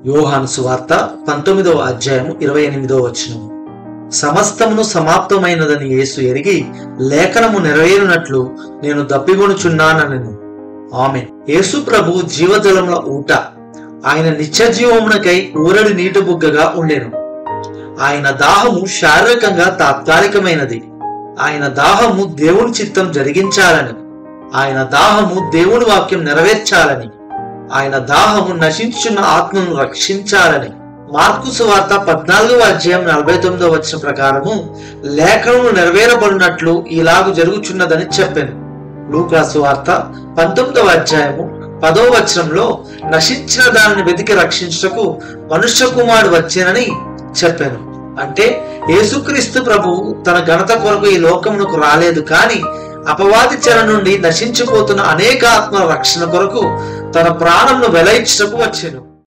యోహాను సువార్త 19వ అధ్యాయము 28వ వచనము. సమస్తమును సమాప్తమైనదని యేసు ఎరిగి లేఖనము నెరవేరునట్లు నేను దప్పిగొనుచున్నానెను. ఆమేన్. యేసు ప్రభు జీవజలముల ఊట. ఆయన నిత్యజీవమునకై ఊరడి నీటి బుగ్గగా ఉండెను. ఆయన దాహము శారీరకంగా తాత్కాలికమైనది. ఆయన దాహము దేవుని చిత్తం జరిగించాలని, ఆయన దాహము దేవుని వాక్యం నెరవేర్చాలని, ఆయన దాహము నశించున్న ఆత్మను రక్షించాలని. మార్కు సువార్త 14వ అధ్యాయం 49వ వచనం ప్రకారము లేఖనము నెరవేరబడినట్లు ఇలాగు జరుగుచున్నదని చెప్పాను. లూకా సువార్త 19వ అధ్యాయము 10వ వచనంలో నశించిన దానిని వెతికి రక్షించుటకు మనుష్య కుమారుడు వచ్చేనని చెప్పాను. అంటే యేసుక్రీస్తు ప్రభువు తన ఘనత కొరకు ఈ లోకమునకు రాలేదు, కానీ అపవాది చెర నుండి నశించిపోతున్న అనేక ఆత్మల రక్షణ కొరకు తన ప్రాణంను వెలయించుటకు వచ్చెను.